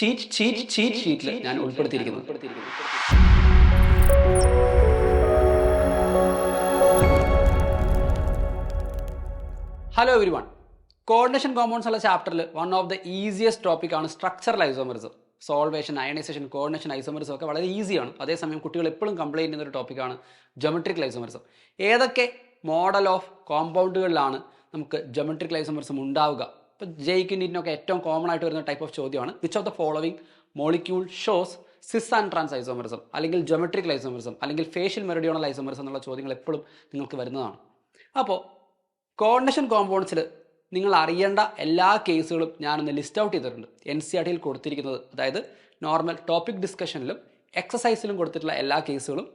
Cheat ഷീറ്റിൽ ഞാൻ ഉൾപ്പെടുത്തിയിരിക്കുന്നത്. Hello every one. Coordination compounds ഉള്ള ചാപ്റ്ററിൽ വൺ ഓഫ് ദ ഈസിയസ്റ്റ് ടോപ്പിക്കാണ് structural isomerism. Solvation, ionisation, coordination, isomerism ഒക്കെ വളരെ ഈസിയാണ്. അതേസമയം കുട്ടികൾ എപ്പോഴും കംപ്ലൈൻറ്റ് ചെയ്യുന്ന ഒരു ടോപ്പിക്കാണ് ജോമെട്രിക്കൽ ഐസോമറിസം. ഏതൊക്കെ മോഡൽ ഓഫ് കോമ്പൗണ്ടുകളിലാണ് നമുക്ക് ജോമെട്രിക്കൽ ഐസോമറിസം ഉണ്ടാവുക? ഇപ്പോൾ ജെയ്ക്ക് നീറ്റിനൊക്കെ ഏറ്റവും കോമൺ ആയിട്ട് വരുന്ന ടൈപ്പ് ഓഫ് ചോദ്യമാണ് which of the following molecule shows cis and trans isomerism, അല്ലെങ്കിൽ ജോമെട്രിക്കൽ ഐസോമറിസം, അല്ലെങ്കിൽ ഫേഷ്യൽ മെറിഡിയോണൽ ഐസോമറിസം എന്നുള്ള ചോദ്യങ്ങൾ എപ്പോഴും നിങ്ങൾക്ക് വരുന്നതാണ്. അപ്പോൾ കോർഡിനേഷൻ കോമ്പൗണ്ട്സിൽ നിങ്ങൾ അറിയേണ്ട എല്ലാ കേസുകളും ഞാനൊന്ന് ലിസ്റ്റ് ഔട്ട് ചെയ്തിട്ടുണ്ട്. NCERT കൊടുത്തിരിക്കുന്നത്, അതായത് നോർമൽ ടോപ്പിക് ഡിസ്കഷനിലും എക്സസൈസിലും കൊടുത്തിട്ടുള്ള എല്ലാ കേസുകളും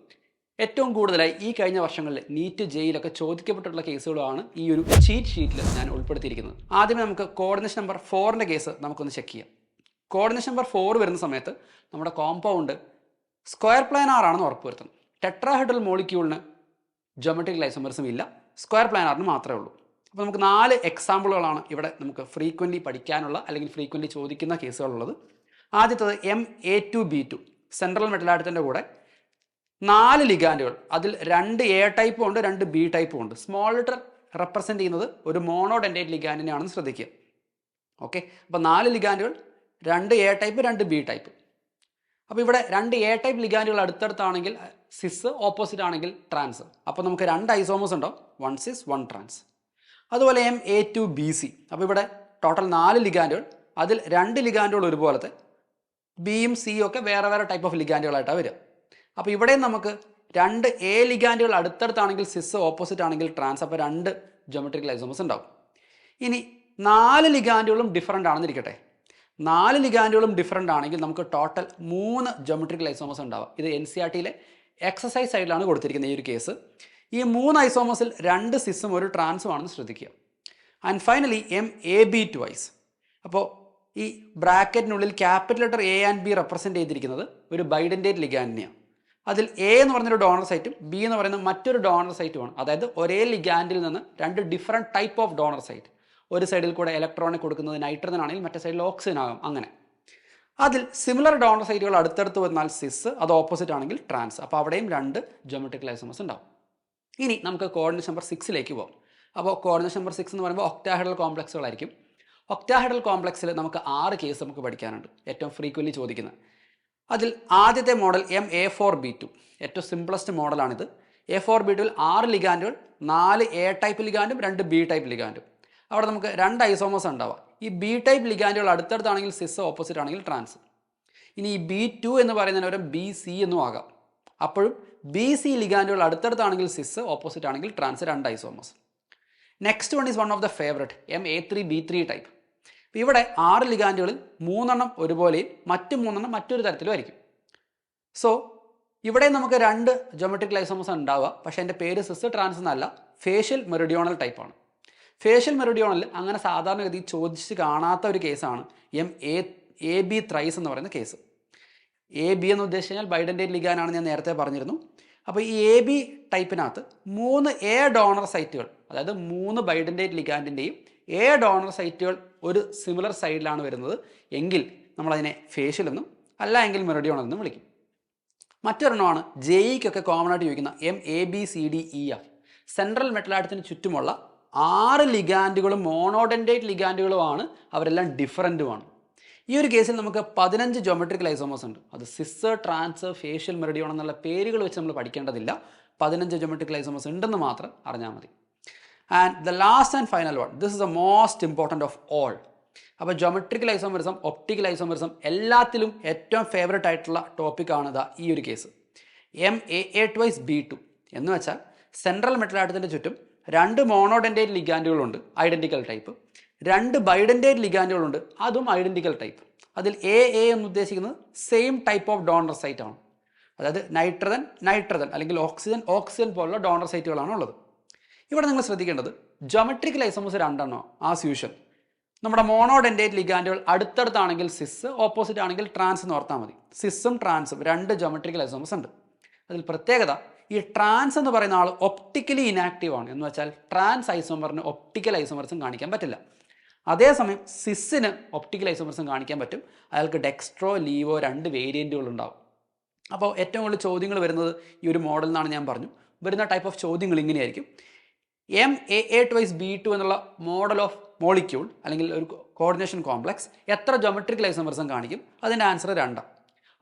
ഏറ്റവും കൂടുതലായി ഈ കഴിഞ്ഞ വർഷങ്ങളിൽ നീറ്റ് ജെയിലൊക്കെ ചോദിക്കപ്പെട്ടിട്ടുള്ള കേസുകളാണ് ഈ ഒരു ചീറ്റ് ഷീറ്റിൽ ഞാൻ ഉൾപ്പെടുത്തിയിരിക്കുന്നത്. ആദ്യമേ നമുക്ക് കോർഡിനേഷൻ നമ്പർ 4ൻ്റെ കേസ് നമുക്കൊന്ന് ചെക്ക് ചെയ്യാം. കോർഡിനേഷൻ നമ്പർ 4 വരുന്ന സമയത്ത് നമ്മുടെ കോമ്പൗണ്ട് സ്ക്വയർ പ്ലാനാർ ആണെന്ന് ഉറപ്പുവരുത്തണം. ടെട്രാഹെഡ്രൽ മോളിക്യൂളിന് ജോമെട്രിക്കൽ ഐസോമറിസം ഇല്ല, സ്ക്വയർ പ്ലാനാറിന് മാത്രമേ ഉള്ളൂ. അപ്പോൾ നമുക്ക് 4 എക്സാമ്പിളുകളാണ് ഇവിടെ നമുക്ക് ഫ്രീക്വൻ്റ്ലി പഠിക്കാനുള്ള അല്ലെങ്കിൽ ഫ്രീക്വൻ്റ്ലി ചോദിക്കുന്ന കേസുകളുള്ളത്. ആദ്യത്തത് MA2B2, സെൻട്രൽ മെറ്റൽ ആറ്റത്തിൻ്റെ കൂടെ 4 ലിഗാൻഡുകൾ, അതിൽ 2 A ടൈപ്പും ഉണ്ട്, 2 B ടൈപ്പും ഉണ്ട്. സ്മോൾ ലെറ്റർ റെപ്രസെൻറ്റ് ചെയ്യുന്നത് ഒരു മോണോഡെൻഡേറ്റ് ലിഗാൻഡിനെയാണെന്ന് ശ്രദ്ധിക്കുക. ഓക്കെ, അപ്പോൾ 4 ലിഗാൻഡുകൾ, 2 A ടൈപ്പ്, 2 B ടൈപ്പ്. അപ്പോൾ ഇവിടെ 2 A ടൈപ്പ് ലിഗാൻഡുകൾ അടുത്തടുത്താണെങ്കിൽ സിസ്, ഓപ്പോസിറ്റ് ആണെങ്കിൽ ട്രാൻസ്. അപ്പോൾ നമുക്ക് 2 ഐസോമേഴ്സ് ഉണ്ടാവും, 1 സിസ് 1 ട്രാൻസ്. അതുപോലെ MA2BC, അപ്പോൾ ഇവിടെ ടോട്ടൽ 4 ലിഗാൻഡുകൾ, അതിൽ 2 ലിഗാൻഡുകൾ ഒരുപോലത്തെ, ബിയും സിയും ഒക്കെ വേറെ വേറെ ടൈപ്പ് ഓഫ് ലിഗാൻഡുകളായിട്ടാണ് വരിക. അപ്പോൾ ഇവിടെ നമുക്ക് 2 A ലിഗാൻഡുകൾ അടുത്തടുത്താണെങ്കിൽ സിസ്, ഓപ്പോസിറ്റ് ആണെങ്കിൽ ട്രാൻസ്. അപ്പോൾ 2 ജോമെട്രിക്കൽ ഐസോമേഴ്സ് ഉണ്ടാവും. ഇനി 4 ലിഗാൻഡുകളും ഡിഫറൻ്റ് ആണെന്ന് ഇരിക്കട്ടെ. 4 ലിഗാൻഡുകളും ഡിഫറൻ്റ് ആണെങ്കിൽ നമുക്ക് ടോട്ടൽ 3 ജോമെട്രിക്കൽ ഐസോമേഴ്സ് ഉണ്ടാവുക. ഇത് NCERT എക്സസൈസ് സൈഡിലാണ് കൊടുത്തിരിക്കുന്നത് ഈ ഒരു കേസ്. ഈ 3 ഐസോമേഴ്സിൽ 2 സിസും 1 ട്രാൻസും ആണെന്ന് ശ്രദ്ധിക്കുക. And finally MAB2IS. അപ്പോൾ ഈ ബ്രാക്കറ്റിനുള്ളിൽ capital letter A and B represent ചെയ്തിരിക്കുന്നത് ഒരു ബൈഡൻറ്റേറ്റ് ലിഗാൻഡിനെയാണ്. അതിൽ A എന്ന് പറയുന്നൊരു ഡോണർ സൈറ്റും B എന്ന് പറയുന്ന മറ്റൊരു ഡോണർ സൈറ്റുമാണ്. അതായത് ഒരേ ലിഗാൻഡിൽ നിന്ന് 2 different type of donor site. ഒരു സൈഡിൽ കൂടെ ഇലക്ട്രോണിക് കൊടുക്കുന്നത് നൈട്രജൻ ആണെങ്കിൽ മറ്റേ സൈഡിൽ ഓക്സിജൻ ആകും. അങ്ങനെ അതിൽ സിമിലർ ഡോണർ സൈറ്റുകൾ അടുത്തടുത്ത് വന്നാൽ സിസ്, അത് ഓപ്പോസിറ്റ് ആണെങ്കിൽ ട്രാൻസ്. അപ്പോൾ അവിടെയും 2 ജോമെട്രിക്കൽ ഐസോമേഴ്സ് ഉണ്ടാവും. ഇനി നമുക്ക് കോർഡിനേഷൻ നമ്പർ 6ലേക്ക് പോകാം. അപ്പോൾ കോർഡിനേഷൻ നമ്പർ 6 എന്ന് പറയുമ്പോൾ ഒക്ടാഹെഡ്രൽ കോംപ്ലക്സുകളായിരിക്കും. ഒക്ടാഹെഡ്രൽ കോംപ്ലക്സിൽ നമുക്ക് 6 കേസ് നമുക്ക് പഠിക്കാനുണ്ട്, ഏറ്റവും ഫ്രീക്വൻ്റ്ലി ചോദിക്കുന്നത്. അതിൽ ആദ്യത്തെ മോഡൽ MA4B2, ഏറ്റവും സിംപ്ലസ്റ്റ് മോഡലാണിത്. A4B2ൽ 6 ലിഗാൻഡുകൾ, 4 A ടൈപ്പ് ലിഗാൻഡും 2 B ടൈപ്പ് ലിഗാൻഡും. അവിടെ നമുക്ക് 2 ഐസോമേഴ്സ് ഉണ്ടാവുക. ഈ B ടൈപ്പ് ലിഗാൻഡുകൾ അടുത്തടുത്താണെങ്കിൽ സിസ്, ഓപ്പോസിറ്റ് ആണെങ്കിൽ ട്രാൻസ്. ഇനി ഈ B2 എന്ന് പറയുന്നതിന് പകരം BC എന്നും ആകാം. അപ്പോഴും BC ലിഗാൻഡുകൾ അടുത്തടുത്താണെങ്കിൽ സിസ്, ഓപ്പോസിറ്റ് ആണെങ്കിൽ trans, 2 isomers. Next one is one of the favourite, MA3B3 type. ഇവിടെ 6 ലിഗാൻഡുകളിൽ 3 ഒരുപോലെയും മറ്റ് 3 മറ്റൊരു തരത്തിലും ആയിരിക്കും. സോ ഇവിടെ നമുക്ക് 2 ജോമെട്രിക്കൽ ഐസോമേഴ്സ് ഉണ്ടാവുക. പക്ഷേ എൻ്റെ പേര് സിസ്, ട്രാൻസ് എന്നല്ല, ഫേഷ്യൽ മെറിഡിയോണൽ ടൈപ്പാണ്. ഫേഷ്യൽ മെറിഡിയോണൽ അങ്ങനെ സാധാരണഗതി ചോദിച്ച് കാണാത്ത ഒരു കേസാണ് MAB ത്രൈസ് എന്ന് പറയുന്ന കേസ്. AB എന്ന് ഉദ്ദേശിച്ച് കഴിഞ്ഞാൽ ബൈഡൻറ്റേറ്റ് ലിഗാനാണ്, ഞാൻ നേരത്തെ പറഞ്ഞിരുന്നു. അപ്പോൾ ഈ AB ടൈപ്പിനകത്ത് 3 A ഡോണർ സൈറ്റുകൾ, അതായത് 3 ബൈഡൻറ്റേറ്റ് ലിഗാൻഡിൻ്റെയും A ഡോണർ സൈറ്റുകൾ ഒരു സിമിലർ സൈഡിലാണ് വരുന്നത് എങ്കിൽ നമ്മളതിനെ ഫേഷ്യൽ എന്നും അല്ല എങ്കിൽ മെറിഡിയോണൽ എന്നും വിളിക്കും. മറ്റൊരെണ്ണമാണ് ജെയ്ക്കൊക്കെ കോമൺ ആയിട്ട് ചോദിക്കുന്ന MABCDEF. സെൻട്രൽ മെറ്റൽ ആറ്റത്തിന് ചുറ്റുമുള്ള 6 ലിഗാൻഡുകളും മോണോഡെൻഡേറ്റ് ലിഗാൻഡുകളുമാണ്, അവരെല്ലാം ഡിഫറൻറ്റുമാണ്. ഈ ഒരു കേസിൽ നമുക്ക് 15 ജോമെട്രിക്കൽ ഐസോമേഴ്സ് ഉണ്ട്. അത് സിസ്, ട്രാൻസ്, ഫേഷ്യൽ മെറിഡിയോൺ എന്നുള്ള പേരുകൾ വെച്ച് നമ്മൾ പഠിക്കേണ്ടതില്ല. 15 ജോമെട്രിക്കൽ ഐസോമേഴ്സ് ഉണ്ടെന്ന് മാത്രം അറിഞ്ഞാൽ മതി. And the last and final one, this is the most important of all. അപ്പോൾ ജോമെട്രിക്കൽ ഐസോമറിസം, ഒപ്റ്റിക്കൽ ഐസോമറിസം എല്ലാത്തിലും ഏറ്റവും ഫേവറേറ്റ് ആയിട്ടുള്ള ടോപ്പിക്കാണ് ഇതാ ഈ ഒരു കേസ്, MAA2IS-B2 എന്ന് വെച്ചാൽ സെൻട്രൽ മെറ്റൽ ആറ്റത്തിൻ്റെ ചുറ്റും 2 മോണോഡെൻഡേറ്റ് ലിഗാൻഡുകളുണ്ട്, ഐഡൻറ്റിക്കൽ ടൈപ്പ്, 2 ബൈഡൻറ്റേറ്റ് ലിഗാൻഡുകളുണ്ട്, അതും ഐഡൻറ്റിക്കൽ ടൈപ്പ്. അതിൽ AA എന്ന് ഉദ്ദേശിക്കുന്നത് same type of donor site ആണ്. അതായത് നൈട്രജൻ അല്ലെങ്കിൽ ഓക്സിജൻ പോലുള്ള ഡോണർ സൈറ്റുകളാണ് ഉള്ളത്. ഇവിടെ നിങ്ങൾ ശ്രദ്ധിക്കേണ്ടത് ജോമെട്രിക്കൽ ഐസോമേഴ്സ് 2 ആസ് യൂഷ്വൽ. നമ്മുടെ മോണോഡെൻഡേറ്റ് ലിഗാൻഡുകൾ അടുത്തടുത്താണെങ്കിൽ സിസ്, ഓപ്പോസിറ്റ് ആണെങ്കിൽ ട്രാൻസ് എന്ന് ഓർത്താൽ മതി. സിസും ട്രാൻസും 2 ജോമെട്രിക്കൽ ഐസോമേഴ്സ് ഉണ്ട്. അതിൽ പ്രത്യേകത, ഈ ട്രാൻസ് എന്ന് പറയുന്ന ആൾ ഒപ്റ്റിക്കലി ഇനാക്റ്റീവ് ആണ്. എന്ന് വെച്ചാൽ ട്രാൻസ് ഐസോമറിന് ഒപ്റ്റിക്കൽ ഐസോമർസും കാണിക്കാൻ പറ്റില്ല. അതേസമയം സിസ്സിന് ഒപ്റ്റിക്കൽ ഐസോമറിസം കാണിക്കാൻ പറ്റും. അയാൾക്ക് ഡെക്സ്ട്രോ ലീവോ 2 വേരിയൻറ്റുകൾ ഉണ്ടാവും. അപ്പോൾ ഏറ്റവും കൂടുതൽ ചോദ്യങ്ങൾ വരുന്നത് ഈ ഒരു മോഡൽ എന്നാണ് ഞാൻ പറഞ്ഞു. വരുന്ന ടൈപ്പ് ഓഫ് ചോദ്യങ്ങൾ ഇങ്ങനെയായിരിക്കും. MAA2B2 എന്നുള്ള മോഡൽ ഓഫ് മോളിക്യൂൾ അല്ലെങ്കിൽ ഒരു കോർഡിനേഷൻ കോംപ്ലക്സ് എത്ര ജോമെട്രിക്കൽ ഐസോമറിസം കാണിക്കും? അതിൻ്റെ ആൻസർ 2.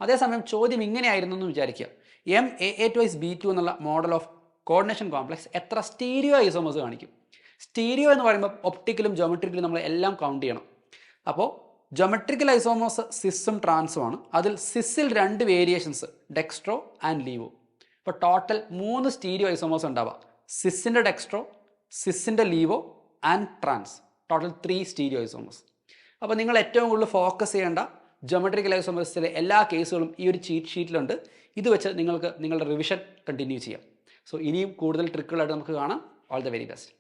അതേസമയം ചോദ്യം ഇങ്ങനെയായിരുന്നു എന്ന് വിചാരിക്കുക. MAA2B2 എന്നുള്ള മോഡൽ ഓഫ് കോർഡിനേഷൻ കോംപ്ലക്സ് എത്ര സ്റ്റീരിയോ ഐസോമേഴ്സ് കാണിക്കും? സ്റ്റീരിയോ എന്ന് പറയുമ്പോൾ ഒപ്റ്റിക്കലും ജോമെട്രിക്കലും നമ്മൾ എല്ലാം കൗണ്ട് ചെയ്യണം. അപ്പോൾ ജോമെട്രിക്കൽ ഐസോമേഴ്സ് സിസ്സും ട്രാൻസും ആണ്. അതിൽ സിസ്സിൽ 2 വേരിയേഷൻസ് ഡെക്സ്ട്രോ ആൻഡ് ലീവോ. ഇപ്പോൾ ടോട്ടൽ 3 സ്റ്റീരിയോ ഐസോമേഴ്സ് ഉണ്ടാവുക. സിസ്സിൻ്റെ ഡെക്സ്ട്രോ, സിസ്സിൻ്റെ levo and trans. Total 3 stereo isomers. അപ്പോൾ നിങ്ങൾ ഏറ്റവും കൂടുതൽ ഫോക്കസ് ചെയ്യേണ്ട ജോമെട്രിക്കൽ ഐസോമേഴ്സിലെ എല്ലാ കേസുകളും ഈ ഒരു ചീറ്റ് ഷീറ്റിലുണ്ട്. ഇത് വെച്ച് നിങ്ങൾക്ക് നിങ്ങളുടെ റിവിഷൻ കണ്ടിന്യൂ ചെയ്യാം. സോ ഇനിയും കൂടുതൽ ട്രിക്കുകളായിട്ട് നമുക്ക് കാണാം. All the very best.